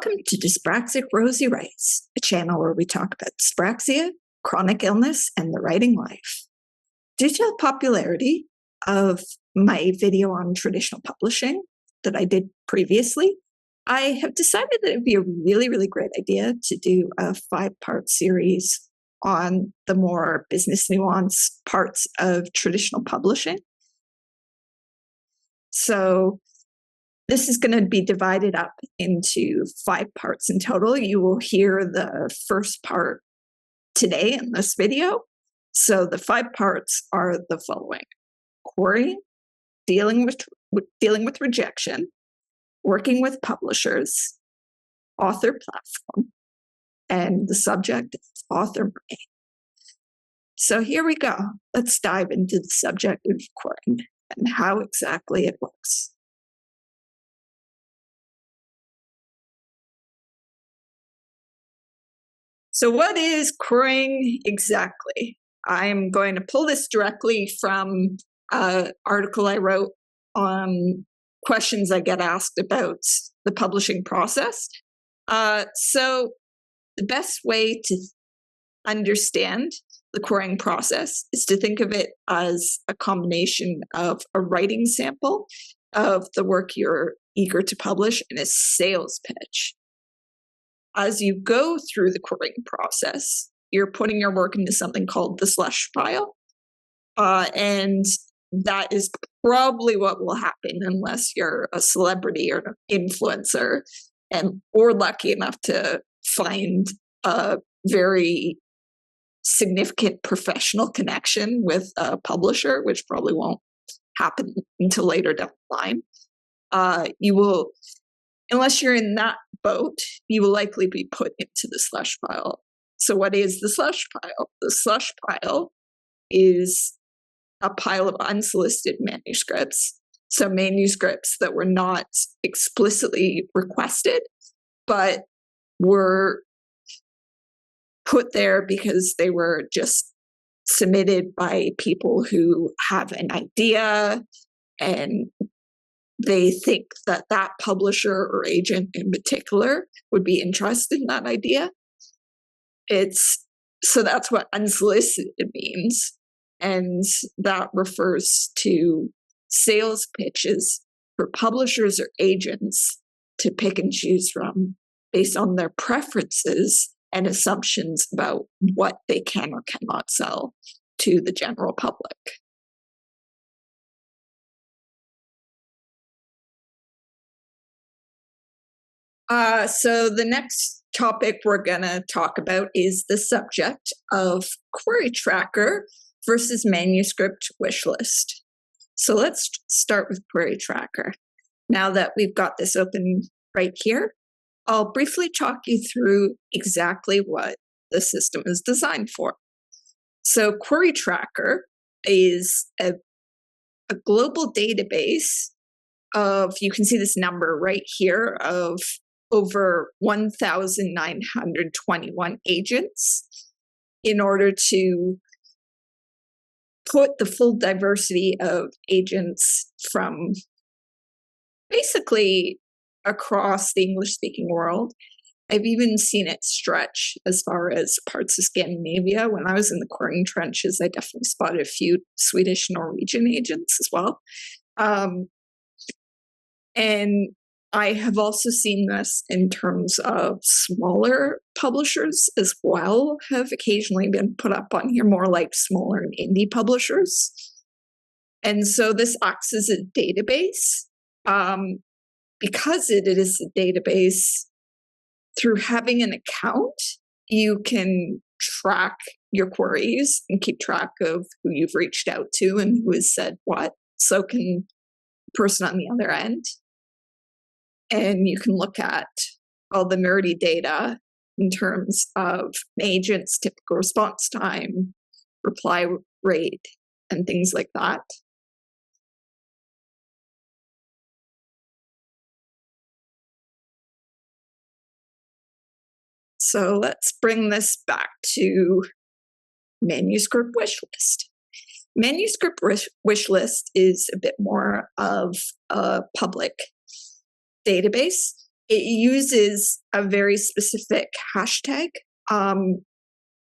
Welcome to Dyspraxic Rosie Writes, a channel where we talk about dyspraxia, chronic illness, and the writing life. Due to the popularity of my video on traditional publishing that I did previously, I have decided that it would be a really great idea to do a 5-part series on the more business nuance parts of traditional publishing. So this is going to be divided up into 5 parts in total. You will hear the first part today in this video. So the 5 parts are the following: querying, dealing with rejection, working with publishers, author platform, and the subject is author brain. So here we go. Let's dive into the subject of querying and how exactly it works. So what is querying exactly? I'm going to pull this directly from an article I wrote on questions I get asked about the publishing process. So the best way to understand the querying process is to think of it as a combination of a writing sample of the work you're eager to publish and a sales pitch. As you go through the querying process, you're putting your work into something called the Slush file. And that is probably what will happen unless you're a celebrity or an influencer or lucky enough to find a very significant professional connection with a publisher, which probably won't happen until later down the line. You will, unless you're in that boat, you will likely be put into the Slush pile. So what is the Slush pile? The Slush pile is a pile of unsolicited manuscripts. So manuscripts that were not explicitly requested, but were put there because they were just submitted by people who have an idea and they think that that publisher or agent in particular would be interested in that idea. So that's what unsolicited means. And that refers to sales pitches for publishers or agents to pick and choose from based on their preferences and assumptions about what they can or cannot sell to the general public. So the next topic we're going to talk about is the subject of QueryTracker versus Manuscript Wishlist. So let's start with QueryTracker. Now that we've got this open right here, I'll briefly talk you through exactly what the system is designed for. So QueryTracker is a global database of, you can see this number right here, of over 1,921 agents in order to put the full diversity of agents from basically across the English-speaking world. I've even seen it stretch as far as parts of Scandinavia. When I was in the querying trenches, I definitely spotted a few Swedish, Norwegian agents as well. And I have also seen this in terms of smaller publishers as well, have occasionally been put up on here, more like smaller and indie publishers. And so this acts as a database. Because it is a database, through having an account, you can track your queries and keep track of who you've reached out to and who has said what. So can the person on the other end. And you can look at all the nerdy data in terms of an agent's typical response time, reply rate, and things like that. So let's bring this back to Manuscript Wishlist. Manuscript Wishlist is a bit more of a public database. it uses a very specific hashtag.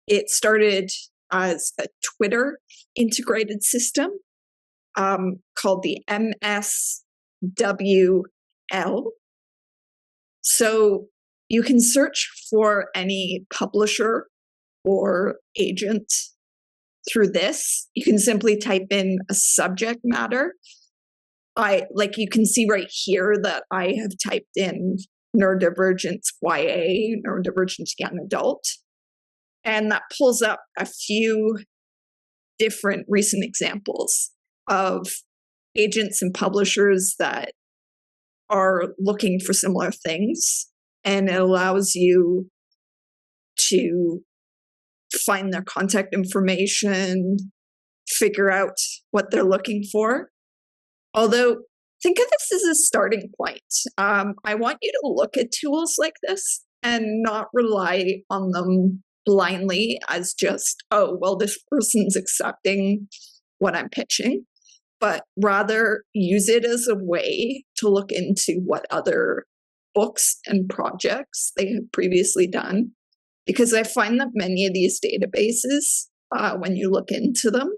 It started as a Twitter integrated system called the MSWL. So you can search for any publisher or agent through this. You can simply type in a subject matter. You can see right here that I have typed in Neurodivergent YA, Neurodivergent Young Adult, and that pulls up a few different recent examples of agents and publishers that are looking for similar things, and it allows you to find their contact information, figure out what they're looking for. Although, think of this as a starting point. I want you to look at tools like this and not rely on them blindly as just, oh, well, this person's accepting what I'm pitching, but rather use it as a way to look into what other books and projects they have previously done. Because I find that many of these databases, when you look into them,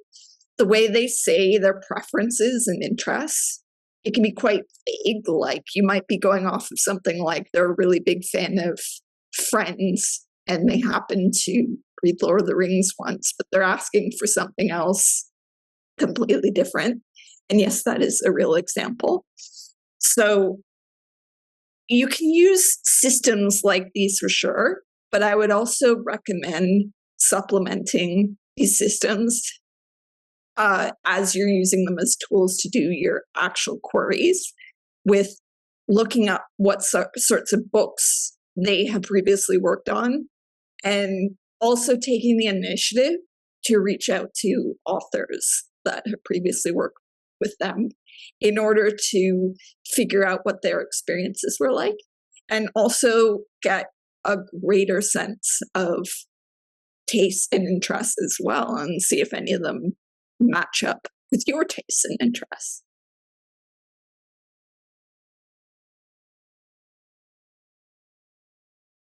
the way they say their preferences and interests, it can be quite vague. Like you might be going off of something like they're a really big fan of Friends and they happen to read Lord of the Rings once, but they're asking for something else completely different. And yes, that is a real example. So you can use systems like these for sure, but I would also recommend supplementing these systems as you're using them as tools to do your actual queries with looking up what sorts of books they have previously worked on, and also taking the initiative to reach out to authors that have previously worked with them in order to figure out what their experiences were like, and also get a greater sense of taste and interest as well, and see if any of them match up with your tastes and interests.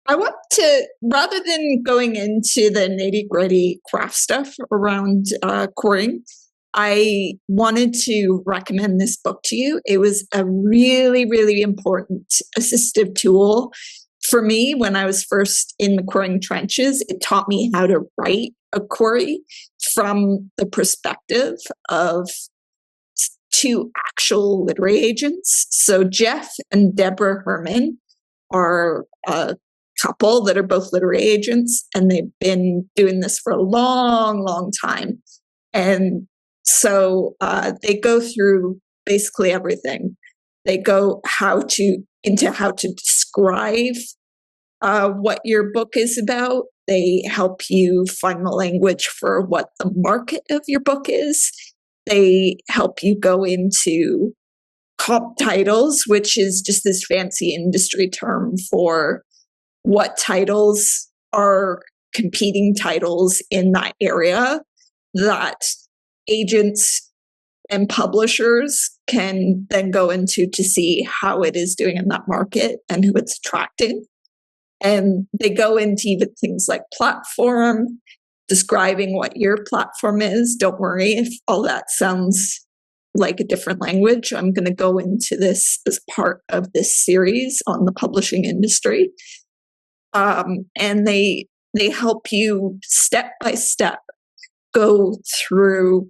I want to, rather than going into the nitty-gritty craft stuff around querying, I wanted to recommend this book to you. It was a really, really important assistive tool for me when I was first in the querying trenches. It taught me how to write a query from the perspective of two actual literary agents. So Jeff and Deborah Herman are a couple that are both literary agents, and they've been doing this for a long, long time. And so they go through basically everything. They go into how to describe what your book is about. They help you find the language for what the market of your book is. They help you go into comp titles, which is just this fancy industry term for what titles are competing titles in that area that agents and publishers can then go into to see how it is doing in that market and who it's attracting. And they go into even things like platform, describing what your platform is. Don't worry if all that sounds like a different language. I'm going to go into this as part of this series on the publishing industry. And they help you step by step go through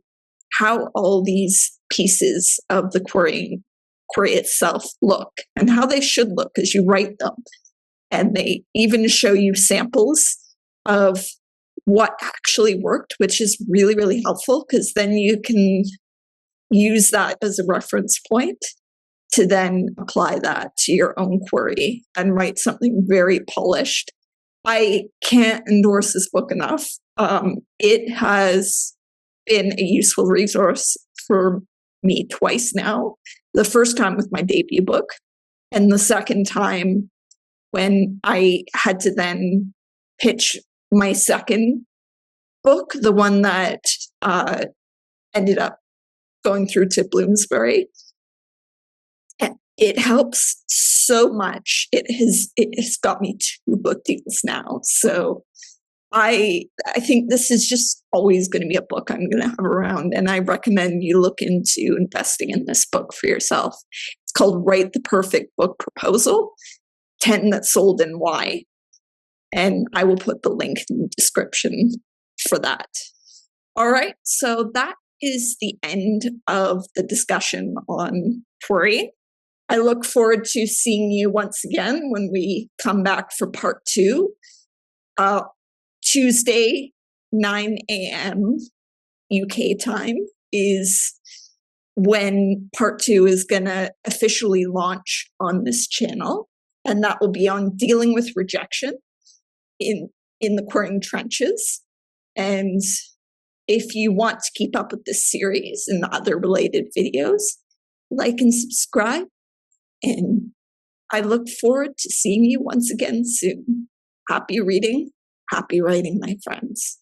how all these pieces of the query itself look and how they should look as you write them. And they even show you samples of what actually worked, which is really, really helpful, because then you can use that as a reference point to then apply that to your own query and write something very polished. I can't endorse this book enough. It has been a useful resource for me twice now. The first time with my debut book, and the second time when I had to then pitch my second book, the one that ended up going through to Bloomsbury. It helps so much. It has got me 2 book deals now. So I think this is just always going to be a book I'm going to have around, and I recommend you look into investing in this book for yourself. It's called Write the Perfect Book Proposal, 10 that sold and why. And I will put the link in the description for that. All right, so that is the end of the discussion on querying. I look forward to seeing you once again when we come back for part 2. Tuesday, 9 a.m. UK time is when part 2 is going to officially launch on this channel. And that will be on dealing with rejection in the querying trenches. And if you want to keep up with this series and the other related videos, like and subscribe. And I look forward to seeing you once again soon. Happy reading, happy writing, my friends.